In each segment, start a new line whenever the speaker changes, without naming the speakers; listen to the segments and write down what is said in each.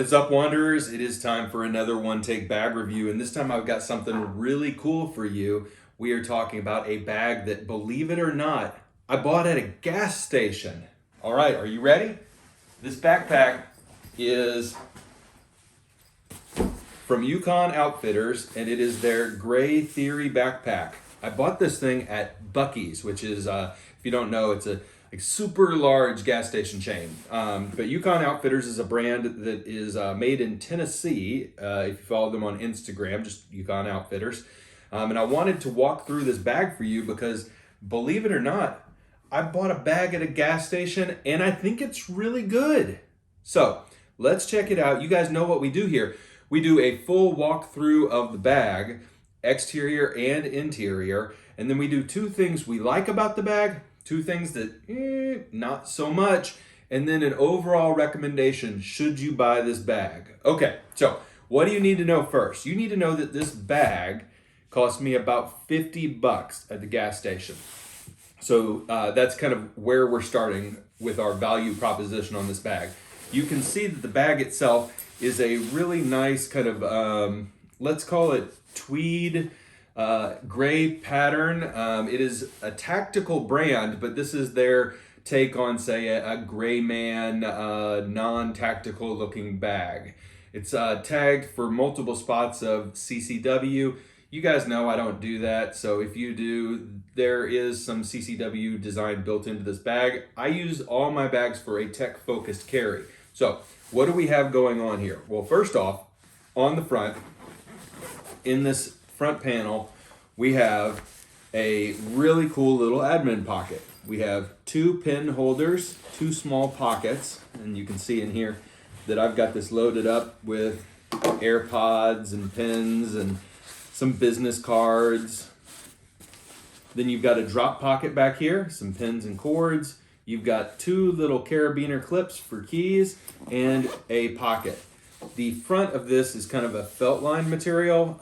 What is up, Wanderers? It is time for another One Take bag review, and this time I've got something really cool for you. We are talking about a bag that, believe it or not, I bought at a gas station. All right, are you ready? This backpack is from Yukon Outfitters, and it is their Gray Theory backpack. I bought this thing at Buc-cee's, which is, if you don't know, it's a super large gas station chain. But Yukon Outfitters is a brand that is made in Tennessee. If you follow them on Instagram, just Yukon Outfitters. And I wanted to walk through this bag for you because, believe it or not, I bought a bag at a gas station and I think it's really good. So let's check it out. You guys know what we do here. We do a full walkthrough of the bag, exterior and interior. And then we do two things we like about the bag, two things that not so much, and then an overall recommendation, should you buy this bag? Okay, so what do you need to know first? You need to know that this bag cost me about 50 bucks at the gas station. So that's kind of where we're starting with our value proposition on this bag. You can see that the bag itself is a really nice kind of, let's call it tweed, gray pattern. It is a tactical brand, but this is their take on, say, a gray man, non-tactical looking bag. It's tagged for multiple spots of CCW. You guys know I don't do that, so if you do, there is some CCW design built into this bag. I use all my bags for a tech-focused carry. So what do we have going on here? Well, first off, on the front, in this front panel, we have a really cool little admin pocket. We have two pen holders, two small pockets, and you can see in here that I've got this loaded up with AirPods and pens and some business cards. Then you've got a drop pocket back here, some pens and cords. You've got two little carabiner clips for keys and a pocket. The front of this is kind of a felt line material.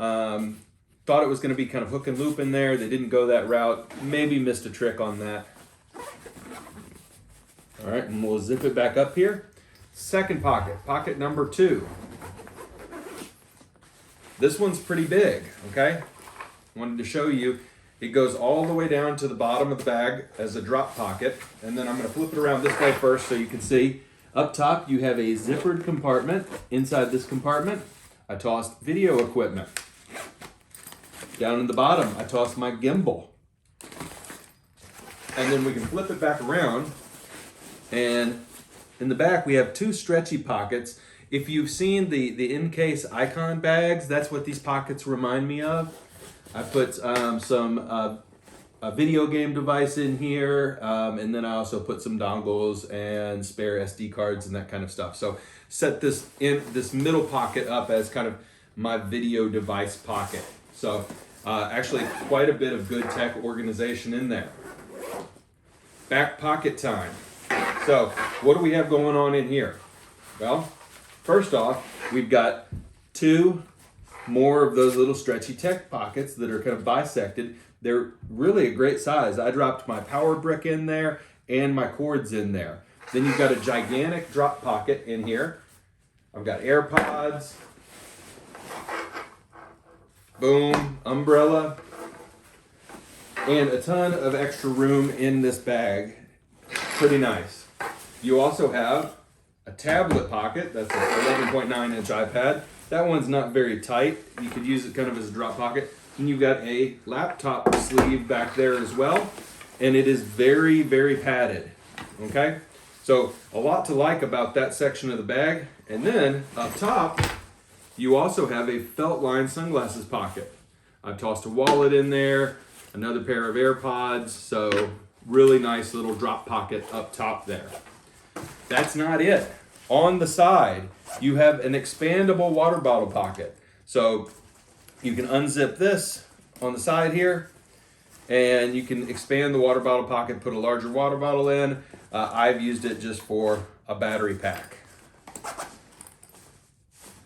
Thought it was going to be kind of hook and loop in there. They didn't go that route. Maybe missed a trick on that. All right, and we'll zip it back up here. Second pocket, pocket number 2. This one's pretty big, okay? Wanted to show you. It goes all the way down to the bottom of the bag as a drop pocket. And then I'm going to flip it around this way first so you can see. Up top, you have a zippered compartment. Inside this compartment, I tossed video equipment. Down in the bottom, I tossed my gimbal. And then we can flip it back around. And in the back, we have two stretchy pockets. If you've seen the in-case Icon bags, that's what these pockets remind me of. I put a video game device in here, and then I also put some dongles and spare SD cards and that kind of stuff. So set this middle pocket up as kind of my video device pocket. So actually quite a bit of good tech organization in there. Back pocket time. So what do we have going on in here? Well, first off, we've got two more of those little stretchy tech pockets that are kind of bisected. They're really a great size. I dropped my power brick in there and my cords in there. Then you've got a gigantic drop pocket in here. I've got AirPods, boom, umbrella, and a ton of extra room in this bag. Pretty nice. You also have a tablet pocket. That's an 11.9 inch iPad. That one's not very tight. You could use it kind of as a drop pocket. And you've got a laptop sleeve back there as well. And it is very, very padded. Okay? So a lot to like about that section of the bag. And then up top, you also have a felt line sunglasses pocket. I've tossed a wallet in there, another pair of AirPods. So really nice little drop pocket up top there. That's not it. On the side, you have an expandable water bottle pocket. So you can unzip this on the side here, and you can expand the water bottle pocket, put a larger water bottle in. I've used it just for a battery pack.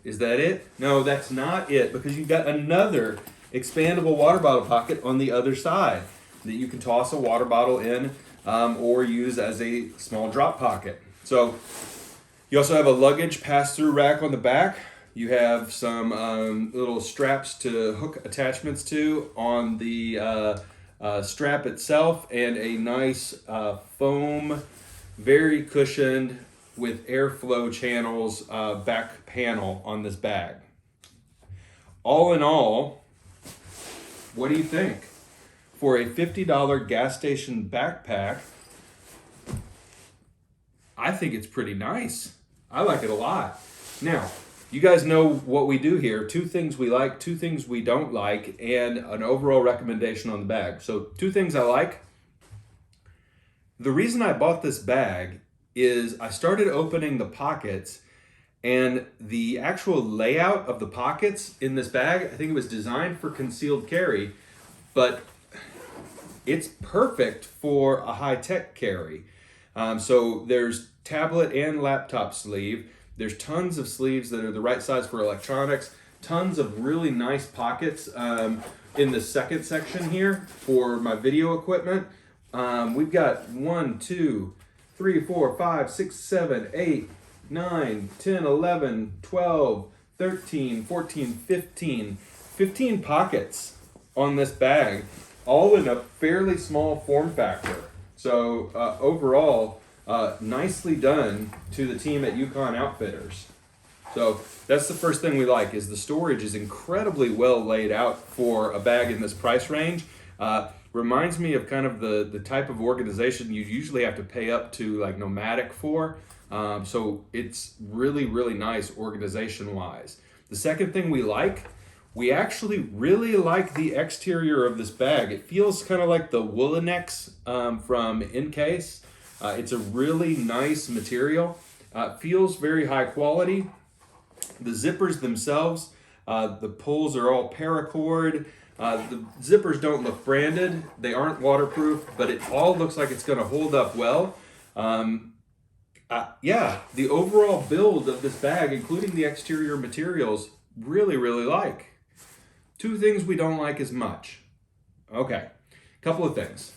Is that it? No, that's not it, because you've got another expandable water bottle pocket on the other side that you can toss a water bottle in or use as a small drop pocket. So You also have a luggage pass-through rack on the back. You have some little straps to hook attachments to on the strap itself, and a nice foam, very cushioned with airflow channels back panel on this bag. All in all, what do you think? For a $50 gas station backpack, I think it's pretty nice. I like it a lot. Now, you guys know what we do here. 2 things we like, 2 things we don't like, and an overall recommendation on the bag. So 2 things I like. The reason I bought this bag is I started opening the pockets, and the actual layout of the pockets in this bag, I think it was designed for concealed carry, but it's perfect for a high-tech carry. So there's tablet and laptop sleeve. There's tons of sleeves that are the right size for electronics. Tons of really nice pockets in the second section here for my video equipment. We've got 1, 2, 3, 4, 5, 6, 7, 8, 9, 10, 11, 12, 13, 14, 15 pockets on this bag, all in a fairly small form factor. So overall, nicely done to the team at Yukon Outfitters. So that's the first thing we like, is the storage is incredibly well laid out for a bag in this price range. Reminds me of kind of the type of organization you usually have to pay up to like Nomadic for. So it's really, really nice organization-wise. The second thing we actually really like the exterior of this bag. It feels kind of like the Woolenex from Encase. It's a really nice material. Feels very high quality. The zippers themselves, the pulls are all paracord. The zippers don't look branded. They aren't waterproof, but it all looks like it's going to hold up well. Yeah, the overall build of this bag, including the exterior materials, really, really like. 2 things we don't like as much. Okay, couple of things.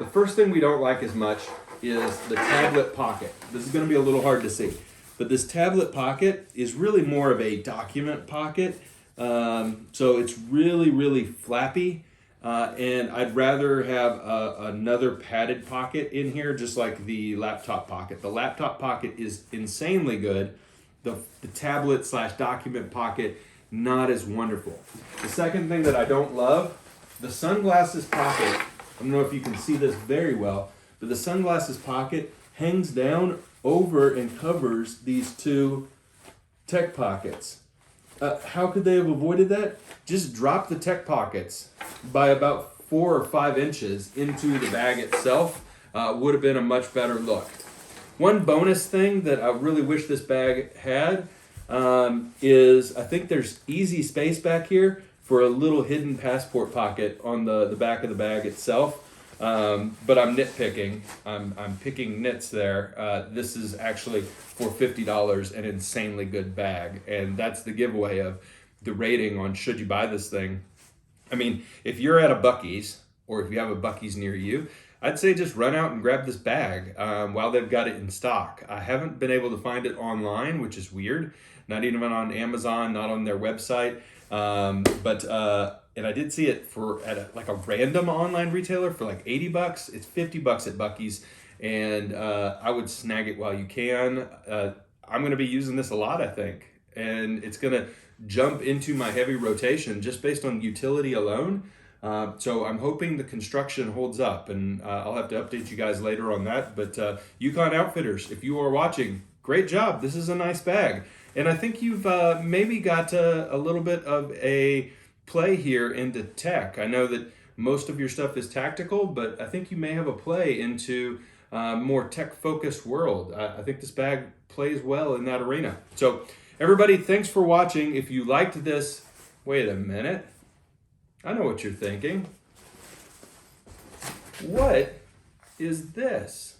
The first thing we don't like as much is the tablet pocket. This is going to be a little hard to see, but this tablet pocket is really more of a document pocket. So it's really, really flappy. And I'd rather have another padded pocket in here, just like the laptop pocket. The laptop pocket is insanely good. The tablet / document pocket, not as wonderful. The second thing that I don't love, the sunglasses pocket. I don't know if you can see this very well, but the sunglasses pocket hangs down over and covers these 2 tech pockets. How could they have avoided that? Just drop the tech pockets by about 4 or 5 inches into the bag itself. Would have been a much better look. One bonus thing that I really wish this bag had is I think there's easy space back here for a little hidden passport pocket on the back of the bag itself. But I'm nitpicking. I'm picking nits there. This is actually for $50 an insanely good bag, and that's the giveaway of the rating on should you buy this thing. I mean, if you're at a Buc-cee's or if you have a Buc-cee's near you, I'd say just run out and grab this bag while they've got it in stock. I haven't been able to find it online, which is weird. Not even on Amazon, not on their website. And I did see it at a random online retailer for like $80. It's $50 at Buc-cee's, and I would snag it while you can. I'm going to be using this a lot, I think, and it's going to jump into my heavy rotation just based on utility alone. So I'm hoping the construction holds up, and I'll have to update you guys later on that. But Yukon Outfitters, if you are watching, great job. This is a nice bag. And I think you've maybe got a little bit of a play here into tech. I know that most of your stuff is tactical, but I think you may have a play into more tech-focused world. I think this bag plays well in that arena. So everybody, thanks for watching. If you liked this, wait a minute. I know what you're thinking. What is this?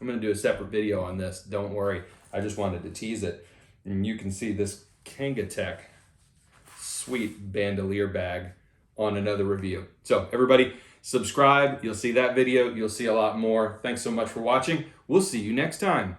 I'm going to do a separate video on this. Don't worry. I just wanted to tease it. And you can see this Kangatech sweet bandolier bag on another review. So everybody, subscribe. You'll see that video. You'll see a lot more. Thanks so much for watching. We'll see you next time.